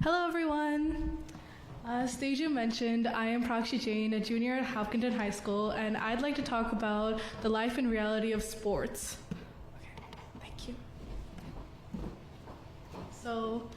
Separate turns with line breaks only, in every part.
Hello, everyone. As Teju mentioned, I am Prakshi Jain, a junior at Hopkinton High School, and I'd like to talk about the life and reality of sports. Okay, thank you. So,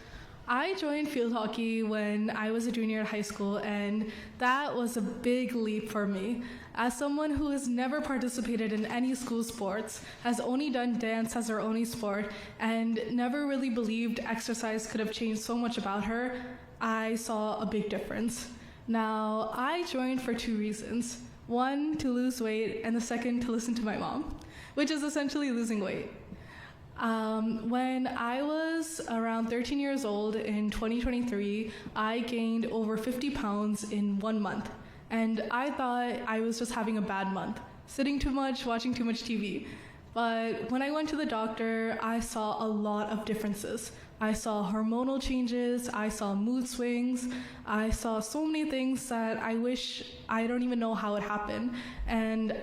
I joined field hockey when I was a junior at high school, and that was a big leap for me. As someone who has never participated in any school sports, has only done dance as her only sport, and never really believed exercise could have changed so much about her, I saw a big difference. Now, I joined for two reasons. One, to lose weight, and the second, to listen to my mom, which is essentially losing weight. When I was around 13 years old in 2023, I gained over 50 pounds in 1 month. And I thought I was just having a bad month, sitting too much, watching too much TV. But when I went to the doctor, I saw a lot of differences. I saw hormonal changes, I saw mood swings, I saw so many things that I don't even know how it happened. And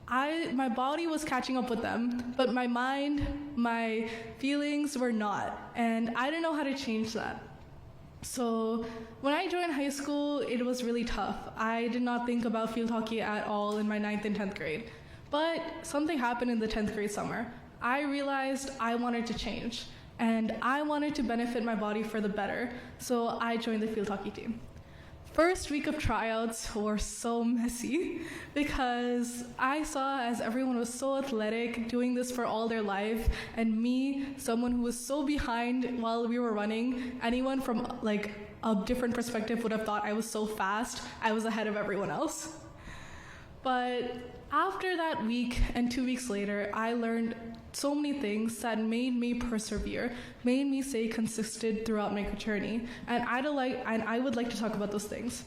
my body was catching up with them, but my mind, my feelings were not. And I didn't know how to change that. So when I joined high school, it was really tough. I did not think about field hockey at all in my 9th and 10th grade. But something happened in the 10th grade summer. I realized I wanted to change, and I wanted to benefit my body for the better. So I joined the field hockey team. First week of tryouts were so messy because I saw as everyone was so athletic, doing this for all their life, and me, someone who was so behind while we were running. Anyone from a different perspective would have thought I was so fast, I was ahead of everyone else. But after that week and 2 weeks later, I learned so many things that made me persevere, made me stay consistent throughout my journey. And I would like to talk about those things.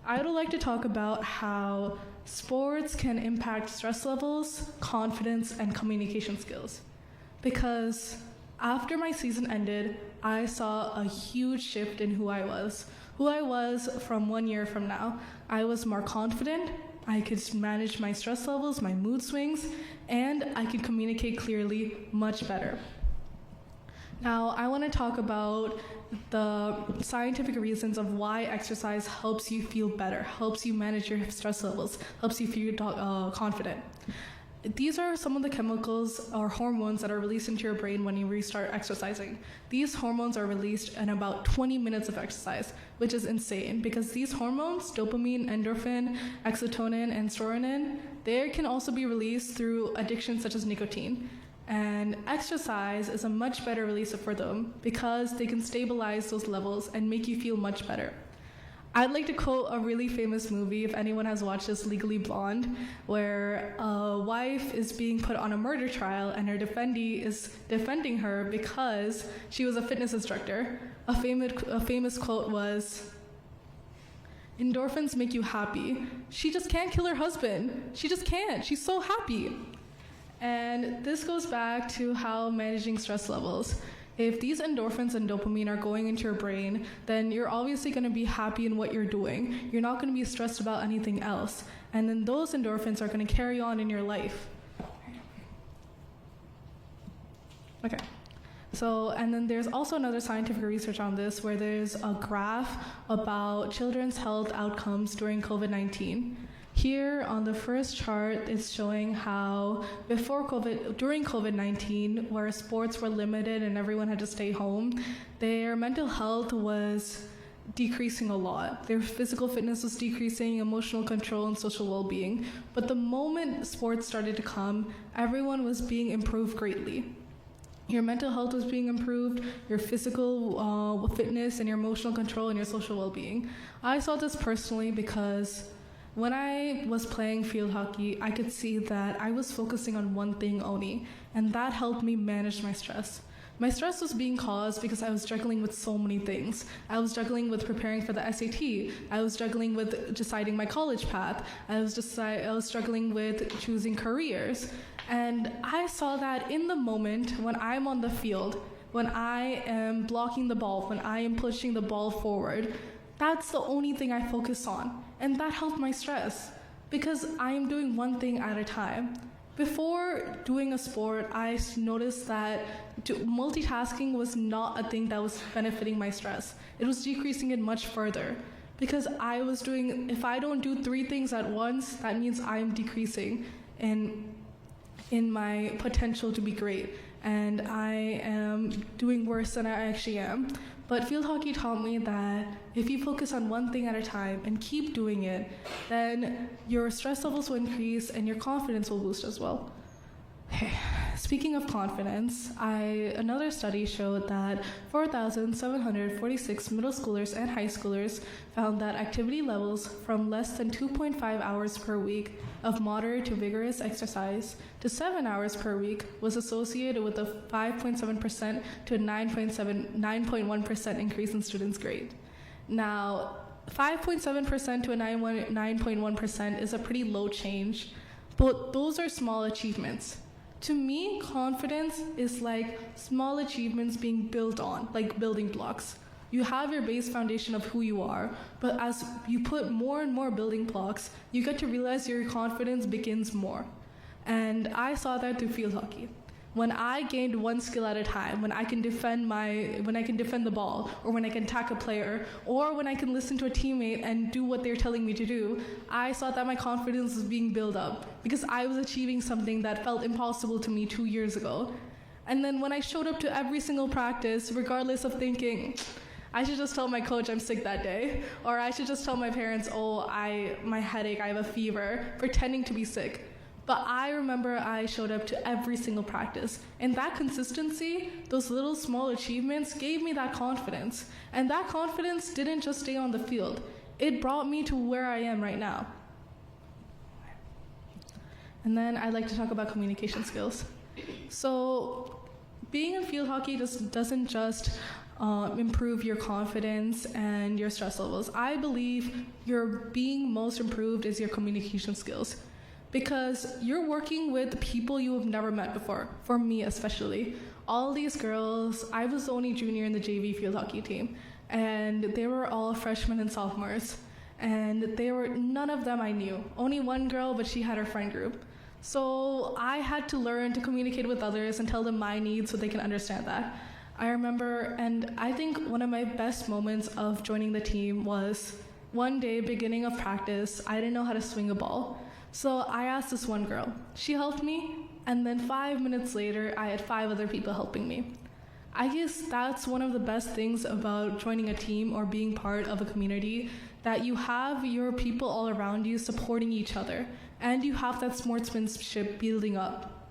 I would like to talk about how sports can impact stress levels, confidence, and communication skills. Because after my season ended, I saw a huge shift in who I was. Who I was from 1 year from now. I was more confident, I could manage my stress levels, my mood swings, and I could communicate clearly much better. Now, I want to talk about the scientific reasons of why exercise helps you feel better, helps you manage your stress levels, helps you feel confident. These are some of the chemicals or hormones that are released into your brain when you restart exercising. These hormones are released in about 20 minutes of exercise, which is insane because these hormones, dopamine, endorphin, exotonin, and serotonin, they can also be released through addictions such as nicotine. And exercise is a much better release for them because they can stabilize those levels and make you feel much better. I'd like to quote a really famous movie, if anyone has watched this, Legally Blonde, where a wife is being put on a murder trial and her defendee is defending her because she was a fitness instructor. A famous quote was, "Endorphins make you happy. She just can't kill her husband. She just can't. She's so happy." And this goes back to how managing stress levels. If these endorphins and dopamine are going into your brain, then you're obviously going to be happy in what you're doing. You're not going to be stressed about anything else. And then those endorphins are going to carry on in your life. Okay. So, and then there's also another scientific research on this where there's a graph about children's health outcomes during COVID-19. Here on the first chart, it's showing how during COVID-19, where sports were limited and everyone had to stay home, their mental health was decreasing a lot. Their physical fitness was decreasing, emotional control, and social well-being. But the moment sports started to come, everyone was being improved greatly. Your mental health was being improved, your physical fitness, and your emotional control, and your social well-being. I saw this personally because when I was playing field hockey, I could see that I was focusing on one thing only, and that helped me manage my stress. My stress was being caused because I was struggling with so many things. I was struggling with preparing for the SAT. I was struggling with deciding my college path. I was struggling with choosing careers. And I saw that in the moment when I'm on the field, when I am blocking the ball, when I am pushing the ball forward, that's the only thing I focus on. And that helped my stress because I am doing one thing at a time. Before doing a sport, noticed that multitasking was not a thing that was benefiting my stress. It was decreasing it much further. Because if I don't do 3 things at once, that means I'm decreasing in my potential to be great. And I am doing worse than I actually am. But field hockey taught me that if you focus on one thing at a time and keep doing it, then your stress levels will increase and your confidence will boost as well. Speaking of confidence, another study showed that 4,746 middle schoolers and high schoolers found that activity levels from less than 2.5 hours per week of moderate to vigorous exercise to 7 hours per week was associated with a 5.7% to a 9.1% increase in students' grade. Now, 5.7% to a 9.1% is a pretty low change, but those are small achievements. To me, confidence is like small achievements being built on, like building blocks. You have your base foundation of who you are, but as you put more and more building blocks, you get to realize your confidence begins more. And I saw that through field hockey. When I gained one skill at a time, when I can defend the ball, or when I can attack a player, or when I can listen to a teammate and do what they're telling me to do, I saw that my confidence was being built up because I was achieving something that felt impossible to me 2 years ago. And then when I showed up to every single practice, regardless of thinking, I should just tell my coach I'm sick that day, or I should just tell my parents, my headache, I have a fever, pretending to be sick. But I remember I showed up to every single practice. And that consistency, those little small achievements gave me that confidence. And that confidence didn't just stay on the field. It brought me to where I am right now. And then I'd like to talk about communication skills. So being in field hockey doesn't just improve your confidence and your stress levels. I believe your being most improved is your communication skills. Because you're working with people you have never met before, for me especially. All these girls, I was the only junior in the JV field hockey team, and they were all freshmen and sophomores, and none of them I knew. Only one girl, but she had her friend group. So I had to learn to communicate with others and tell them my needs so they can understand that. I remember, and I think one of my best moments of joining the team was one day, beginning of practice, I didn't know how to swing a ball. So I asked this one girl. She helped me, and then 5 minutes later, I had 5 other people helping me. I guess that's one of the best things about joining a team or being part of a community, that you have your people all around you supporting each other, and you have that sportsmanship building up.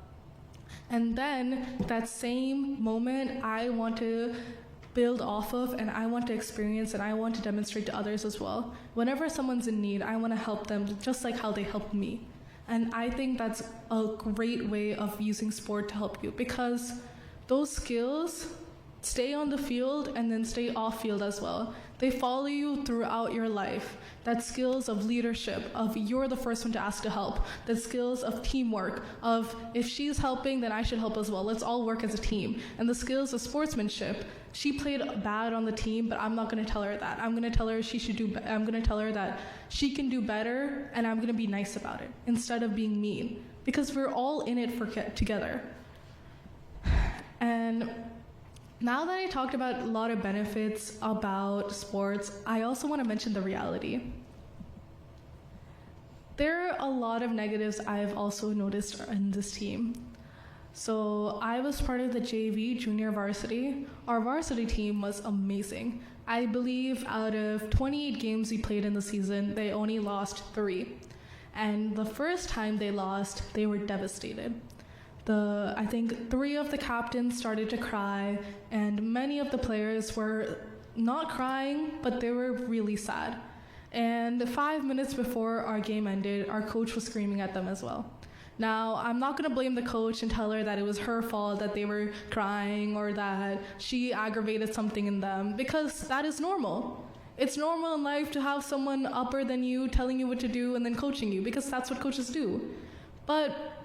And then that same moment, I want to build off of, and I want to experience, and I want to demonstrate to others as well. Whenever someone's in need, I want to help them just like how they helped me. And I think that's a great way of using sport to help you, because those skills stay on the field and then stay off field as well. They follow you throughout your life. That skills of leadership, of you're the first one to ask to help. The skills of teamwork, of if she's helping, then I should help as well. Let's all work as a team. And the skills of sportsmanship. She played bad on the team, but I'm not going to tell her that. I'm going to tell her I'm going to tell her that she can do better, and I'm going to be nice about it instead of being mean, because we're all in it together. And now that I talked about a lot of benefits about sports, I also want to mention the reality. There are a lot of negatives I've also noticed in this team. So I was part of the JV junior varsity. Our varsity team was amazing. I believe out of 28 games we played in the season, they only lost 3. And the first time they lost, they were devastated. I think 3 of the captains started to cry, and many of the players were not crying, but they were really sad. And 5 minutes before our game ended, our coach was screaming at them as well. Now, I'm not going to blame the coach and tell her that it was her fault that they were crying or that she aggravated something in them, because that is normal. It's normal in life to have someone upper than you telling you what to do and then coaching you, because that's what coaches do. But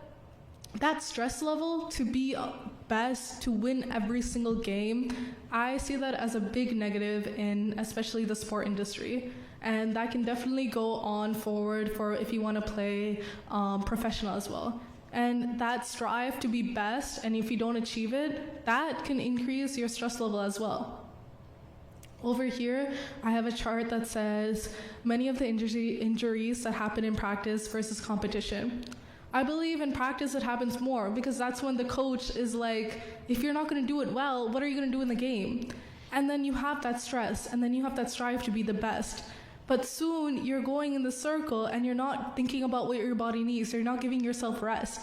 that stress level to be best, to win every single game, I see that as a big negative in especially the sport industry. And that can definitely go on forward for if you want to play professional as well. And that strive to be best, and if you don't achieve it, that can increase your stress level as well. Over here, I have a chart that says many of the injuries that happen in practice versus competition. I believe in practice it happens more because that's when the coach is like, if you're not going to do it well, what are you going to do in the game? And then you have that stress, and then you have that strive to be the best. But soon you're going in the circle and you're not thinking about what your body needs. You're not giving yourself rest.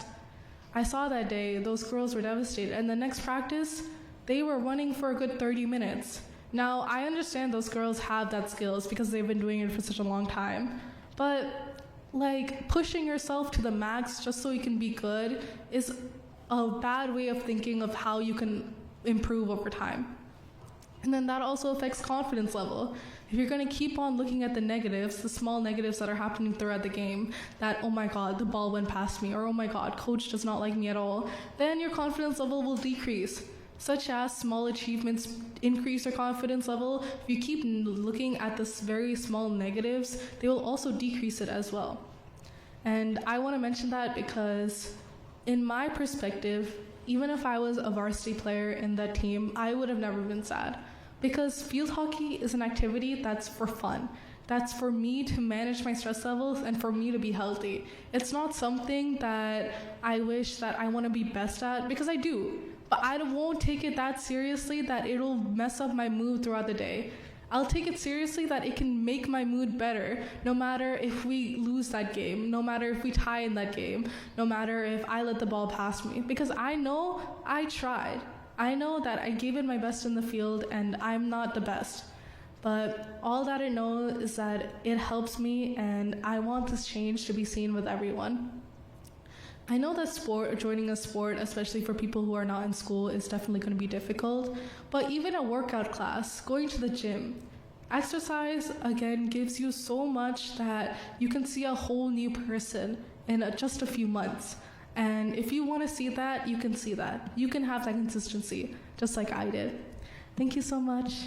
I saw that day, those girls were devastated. And the next practice, they were running for a good 30 minutes. Now, I understand those girls have that skills because they've been doing it for such a long time. But like pushing yourself to the max just so you can be good is a bad way of thinking of how you can improve over time. And then that also affects confidence level. If you're going to keep on looking at the negatives, the small negatives that are happening throughout the game, that, oh my God, the ball went past me, or oh my God, coach does not like me at all, then your confidence level will decrease. Such as small achievements increase your confidence level. If you keep looking at this very small negatives, they will also decrease it as well. And I want to mention that because in my perspective, even if I was a varsity player in that team, I would have never been sad. Because field hockey is an activity that's for fun. That's for me to manage my stress levels and for me to be healthy. It's not something that I wish that I want to be best at, because I do. But I won't take it that seriously that it'll mess up my mood throughout the day. I'll take it seriously that it can make my mood better, no matter if we lose that game, no matter if we tie in that game, no matter if I let the ball pass me. Because I know I tried. I know that I gave it my best in the field and I'm not the best. But all that I know is that it helps me, and I want this change to be seen with everyone. I know that joining a sport, especially for people who are not in school, is definitely going to be difficult, but even a workout class, going to the gym, exercise, again, gives you so much that you can see a whole new person in just a few months. And if you want to see that, you can see that. You can have that consistency, just like I did. Thank you so much.